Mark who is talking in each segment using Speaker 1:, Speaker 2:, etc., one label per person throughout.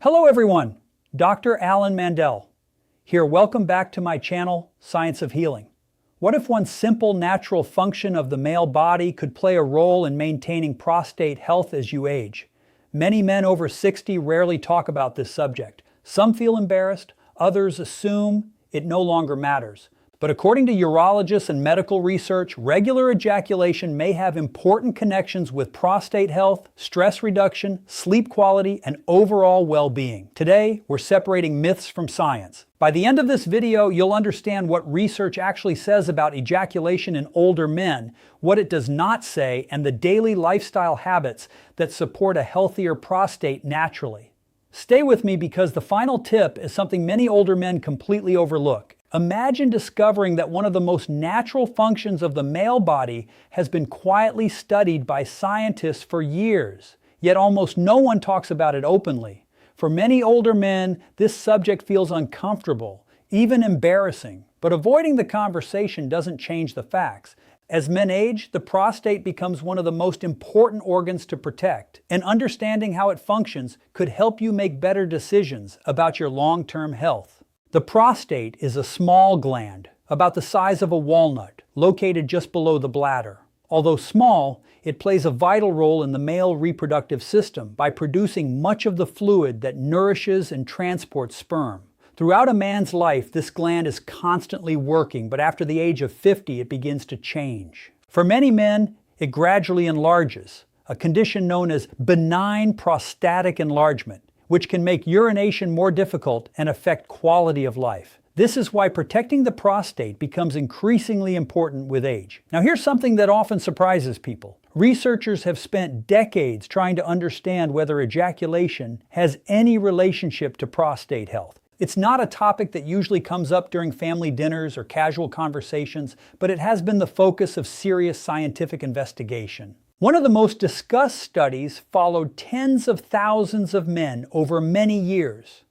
Speaker 1: Hello everyone, Dr. Alan Mandell here. Welcome back to my channel, Science of Healing. What if one simple natural function of the male body could play a role in maintaining prostate health as you age? Many men over 60 rarely talk about this subject. Some feel embarrassed, others assume it no longer matters. But according to urologists and medical research, regular ejaculation may have important connections with prostate health, stress reduction, sleep quality, and overall well-being. Today, we're separating myths from science. By the end of this video, you'll understand what research actually says about ejaculation in older men, what it does not say, and the daily lifestyle habits that support a healthier prostate naturally. Stay with me because the final tip is something many older men completely overlook. Imagine discovering that one of the most natural functions of the male body has been quietly studied by scientists for years, yet almost no one talks about it openly. For many older men, this subject feels uncomfortable, even embarrassing. But avoiding the conversation doesn't change the facts. As men age, the prostate becomes one of the most important organs to protect, and understanding how it functions could help you make better decisions about your long-term health. The prostate is a small gland, about the size of a walnut, located just below the bladder. Although small, it plays a vital role in the male reproductive system by producing much of the fluid that nourishes and transports sperm. Throughout a man's life, this gland is constantly working, but after the age of 50, it begins to change. For many men, it gradually enlarges, a condition known as benign prostatic enlargement, which can make urination more difficult and affect quality of life. This is why protecting the prostate becomes increasingly important with age. Now here's something that often surprises people. Researchers have spent decades trying to understand whether ejaculation has any relationship to prostate health. It's not a topic that usually comes up during family dinners or casual conversations, but it has been the focus of serious scientific investigation. One of the most discussed studies followed tens of thousands of men over many years.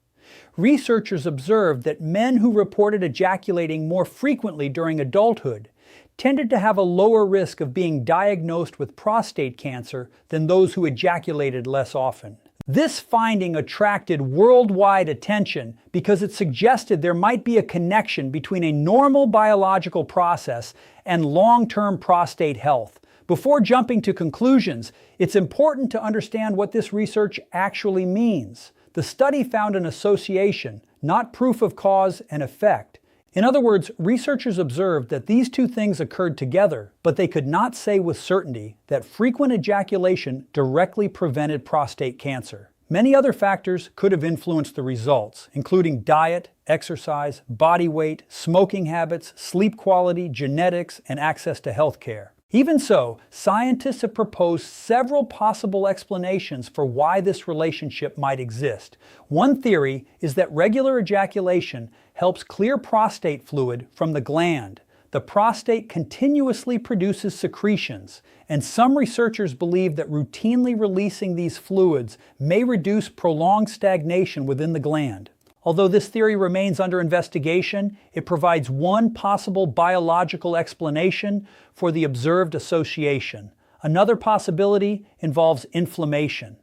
Speaker 1: Researchers observed that men who reported ejaculating more frequently during adulthood tended to have a lower risk of being diagnosed with prostate cancer than those who ejaculated less often. This finding attracted worldwide attention because it suggested there might be a connection between a normal biological process and long-term prostate health. Before jumping to conclusions, it's important to understand what this research actually means. The study found an association, not proof of cause and effect. In other words, researchers observed that these two things occurred together, but they could not say with certainty that frequent ejaculation directly prevented prostate cancer. Many other factors could have influenced the results, including diet, exercise, body weight, smoking habits, sleep quality, genetics, and access to health care. Even so, scientists have proposed several possible explanations for why this relationship might exist. One theory is that regular ejaculation helps clear prostate fluid from the gland. The prostate continuously produces secretions, and some researchers believe that routinely releasing these fluids may reduce prolonged stagnation within the gland. Although this theory remains under investigation, it provides one possible biological explanation for the observed association. Another possibility involves inflammation.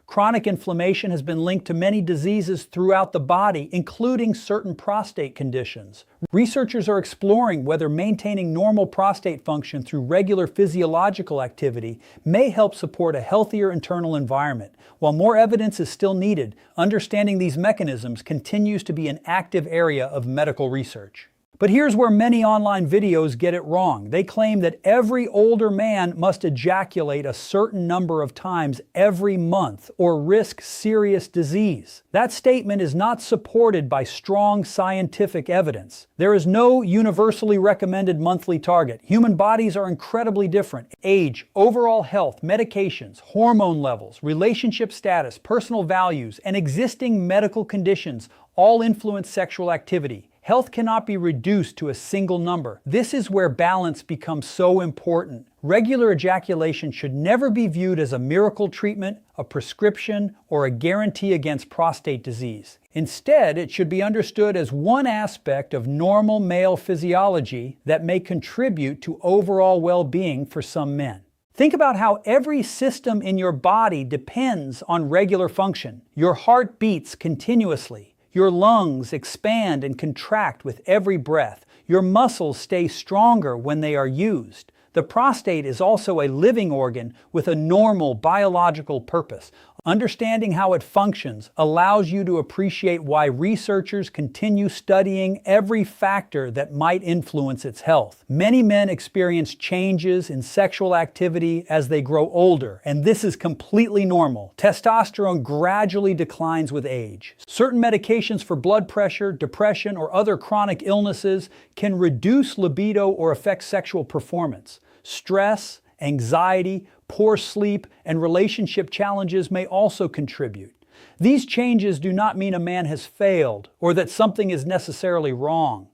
Speaker 1: Chronic inflammation has been linked to many diseases throughout the body, including certain prostate conditions. Researchers are exploring whether maintaining normal prostate function through regular physiological activity may help support a healthier internal environment. While more evidence is still needed, understanding these mechanisms continues to be an active area of medical research. But here's where many online videos get it wrong. They claim that every older man must ejaculate a certain number of times every month or risk serious disease. That statement is not supported by strong scientific evidence. There is no universally recommended monthly target. Human bodies are incredibly different. Age, overall health, medications, hormone levels, relationship status, personal values, and existing medical conditions all influence sexual activity. Health cannot be reduced to a single number. This is where balance becomes so important. Regular ejaculation should never be viewed as a miracle treatment, a prescription, or a guarantee against prostate disease. Instead, it should be understood as one aspect of normal male physiology that may contribute to overall well-being for some men. Think about how every system in your body depends on regular function. Your heart beats continuously. Your lungs expand and contract with every breath. Your muscles stay stronger when they are used. The prostate is also a living organ with a normal biological purpose. Understanding how it functions allows you to appreciate why researchers continue studying every factor that might influence its health. Many men experience changes in sexual activity as they grow older, and this is completely normal. Testosterone gradually declines with age. Certain medications for blood pressure, depression, or other chronic illnesses can reduce libido or affect sexual performance. Stress, anxiety, poor sleep, and relationship challenges may also contribute. These changes do not mean a man has failed or that something is necessarily wrong.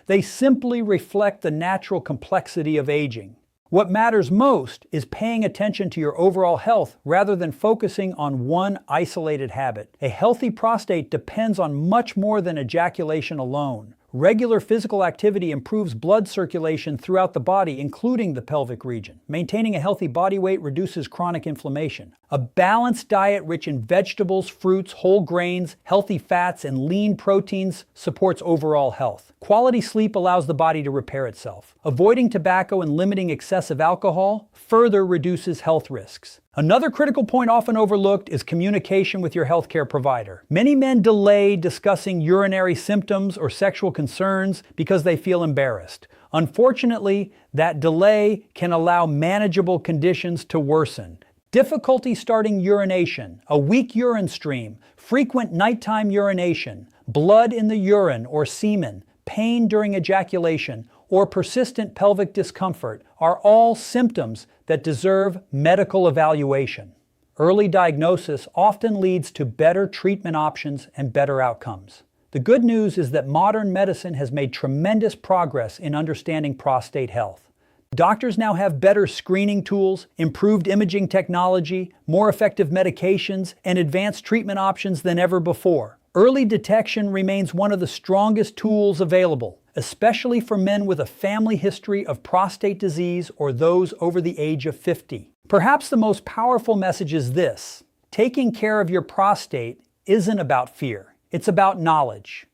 Speaker 1: They simply reflect the natural complexity of aging. What matters most is paying attention to your overall health rather than focusing on one isolated habit. A healthy prostate depends on much more than ejaculation alone. Regular physical activity improves blood circulation throughout the body, including the pelvic region. Maintaining a healthy body weight reduces chronic inflammation. A balanced diet rich in vegetables, fruits, whole grains, healthy fats, and lean proteins supports overall health. Quality sleep allows the body to repair itself. Avoiding tobacco and limiting excessive alcohol further reduces health risks. Another critical point often overlooked is communication with your healthcare provider. Many men delay discussing urinary symptoms or sexual concerns because they feel embarrassed. Unfortunately, that delay can allow manageable conditions to worsen. Difficulty starting urination, a weak urine stream, frequent nighttime urination, blood in the urine or semen, pain during ejaculation, or persistent pelvic discomfort are all symptoms that deserve medical evaluation. Early diagnosis often leads to better treatment options and better outcomes. The good news is that modern medicine has made tremendous progress in understanding prostate health. Doctors now have better screening tools, improved imaging technology, more effective medications, and advanced treatment options than ever before. Early detection remains one of the strongest tools available, especially for men with a family history of prostate disease or those over the age of 50. Perhaps the most powerful message is this: taking care of your prostate isn't about fear, it's about knowledge.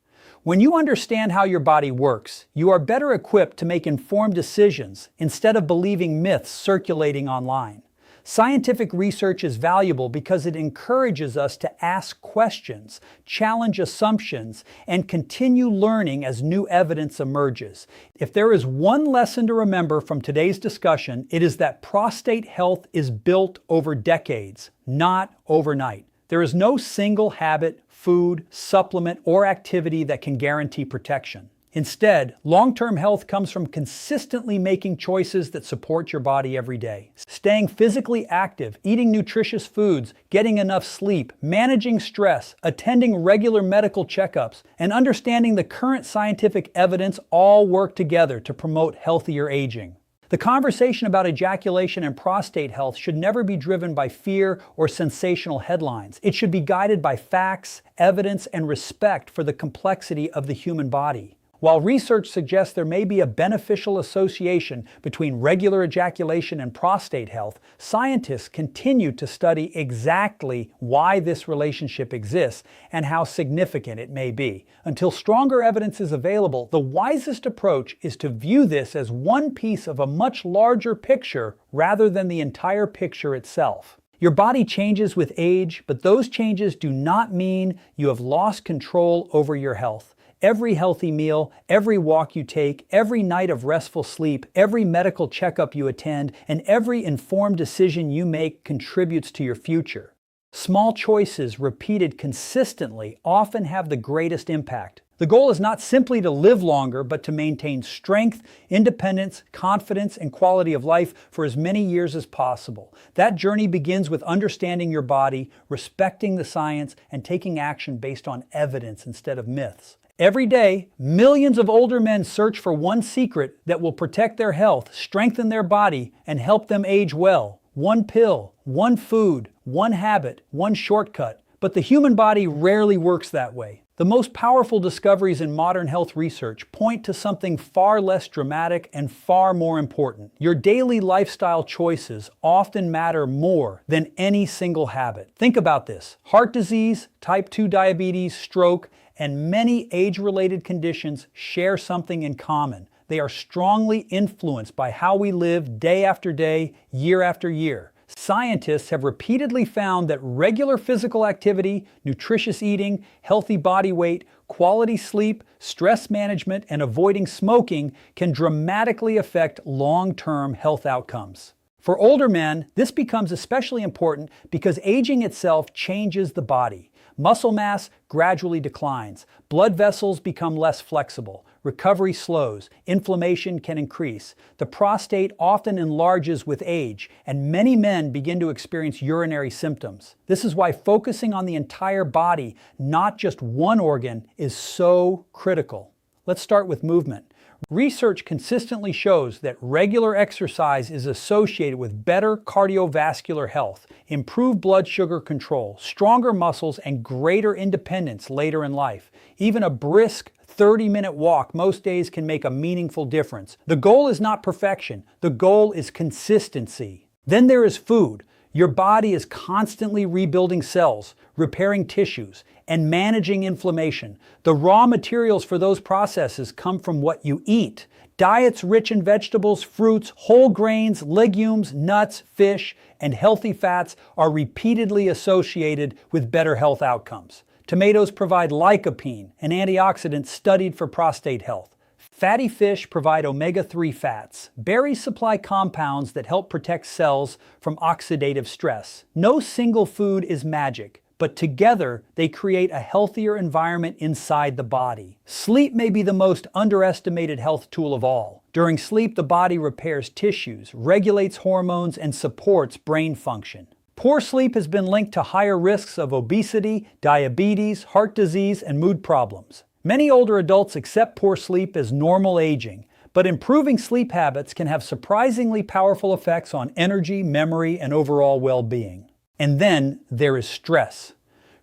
Speaker 1: When you understand how your body works, you are better equipped to make informed decisions instead of believing myths circulating online. Scientific research is valuable because it encourages us to ask questions, challenge assumptions, and continue learning as new evidence emerges. If there is one lesson to remember from today's discussion, it is that prostate health is built over decades, not overnight. There is no single habit, food, supplement, or activity that can guarantee protection. Instead, long-term health comes from consistently making choices that support your body every day. Staying physically active, eating nutritious foods, getting enough sleep, managing stress, attending regular medical checkups, and understanding the current scientific evidence all work together to promote healthier aging. The conversation about ejaculation and prostate health should never be driven by fear or sensational headlines. It should be guided by facts, evidence, and respect for the complexity of the human body. While research suggests there may be a beneficial association between regular ejaculation and prostate health, scientists continue to study exactly why this relationship exists and how significant it may be. Until stronger evidence is available, the wisest approach is to view this as one piece of a much larger picture rather than the entire picture itself. Your body changes with age, but those changes do not mean you have lost control over your health. Every healthy meal, every walk you take, every night of restful sleep, every medical checkup you attend, and every informed decision you make contributes to your future. Small choices repeated consistently often have the greatest impact. The goal is not simply to live longer, but to maintain strength, independence, confidence, and quality of life for as many years as possible. That journey begins with understanding your body, respecting the science, and taking action based on evidence instead of myths. Every day, millions of older men search for one secret that will protect their health, strengthen their body, and help them age well. One pill, one food, one habit, one shortcut. But the human body rarely works that way. The most powerful discoveries in modern health research point to something far less dramatic and far more important. Your daily lifestyle choices often matter more than any single habit. Think about this. Heart disease, type 2 diabetes, stroke, and many age-related conditions share something in common. They are strongly influenced by how we live day after day, year after year. Scientists have repeatedly found that regular physical activity, nutritious eating, healthy body weight, quality sleep, stress management, and avoiding smoking can dramatically affect long-term health outcomes. For older men, this becomes especially important because aging itself changes the body. Muscle mass gradually declines, blood vessels become less flexible, recovery slows, inflammation can increase, the prostate often enlarges with age, and many men begin to experience urinary symptoms. This is why focusing on the entire body, not just one organ, is so critical. Let's start with movement. Research consistently shows that regular exercise is associated with better cardiovascular health, improved blood sugar control, stronger muscles, and greater independence later in life. Even a brisk 30-minute walk most days can make a meaningful difference. The goal is not perfection. The goal is consistency. Then there is food. Your body is constantly rebuilding cells, repairing tissues, and managing inflammation. The raw materials for those processes come from what you eat. Diets rich in vegetables, fruits, whole grains, legumes, nuts, fish, and healthy fats are repeatedly associated with better health outcomes. Tomatoes provide lycopene, an antioxidant studied for prostate health. Fatty fish provide omega-3 fats. Berries supply compounds that help protect cells from oxidative stress. No single food is magic, but together they create a healthier environment inside the body. Sleep may be the most underestimated health tool of all. During sleep, the body repairs tissues, regulates hormones, and supports brain function. Poor sleep has been linked to higher risks of obesity, diabetes, heart disease, and mood problems. Many older adults accept poor sleep as normal aging, but improving sleep habits can have surprisingly powerful effects on energy, memory, and overall well-being. And then there is stress.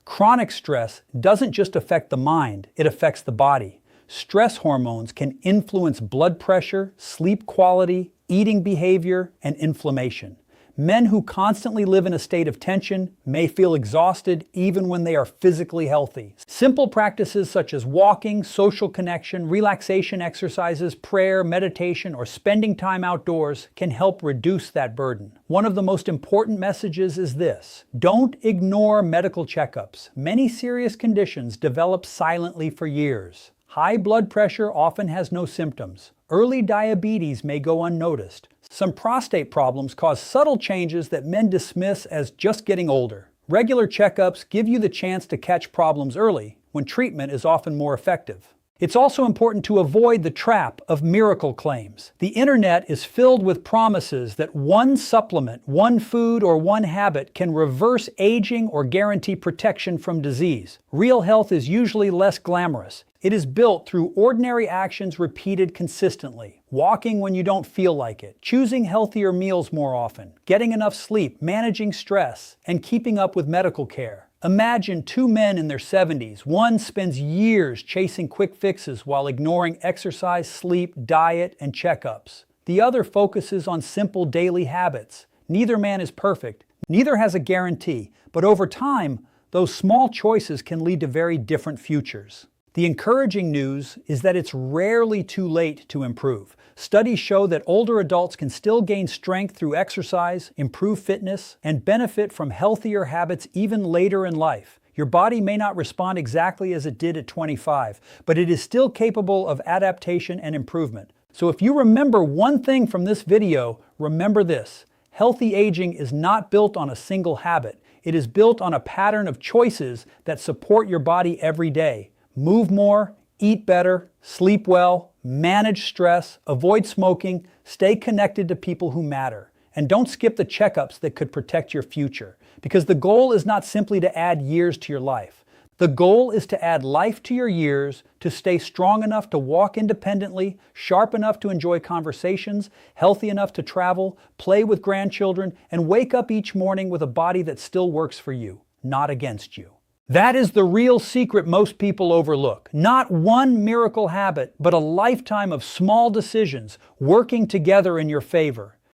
Speaker 1: Chronic stress doesn't just affect the mind, it affects the body. Stress hormones can influence blood pressure, sleep quality, eating behavior, and inflammation. Men who constantly live in a state of tension may feel exhausted even when they are physically healthy. Simple practices such as walking, social connection, relaxation exercises, prayer, meditation, or spending time outdoors can help reduce that burden. One of the most important messages is this: don't ignore medical checkups. Many serious conditions develop silently for years. High blood pressure often has no symptoms. Early diabetes may go unnoticed. Some prostate problems cause subtle changes that men dismiss as just getting older. Regular checkups give you the chance to catch problems early, when treatment is often more effective. It's also important to avoid the trap of miracle claims. The internet is filled with promises that one supplement, one food, or one habit can reverse aging or guarantee protection from disease. Real health is usually less glamorous. It is built through ordinary actions repeated consistently. Walking when you don't feel like it, choosing healthier meals more often, getting enough sleep, managing stress, and keeping up with medical care. Imagine two men in their 70s. One spends years chasing quick fixes while ignoring exercise, sleep, diet, and checkups. The other focuses on simple daily habits. Neither man is perfect. Neither has a guarantee. But over time, those small choices can lead to very different futures. The encouraging news is that it's rarely too late to improve. Studies show that older adults can still gain strength through exercise, improve fitness, and benefit from healthier habits even later in life. Your body may not respond exactly as it did at 25, but it is still capable of adaptation and improvement. So if you remember one thing from this video, remember this: healthy aging is not built on a single habit. It is built on a pattern of choices that support your body every day. Move more, eat better, sleep well, manage stress, avoid smoking, stay connected to people who matter. And don't skip the checkups that could protect your future, because the goal is not simply to add years to your life. The goal is to add life to your years, to stay strong enough to walk independently, sharp enough to enjoy conversations, healthy enough to travel, play with grandchildren, and wake up each morning with a body that still works for you, not against you. That is the real secret most people overlook. Not one miracle habit, but a lifetime of small decisions working together in your favor.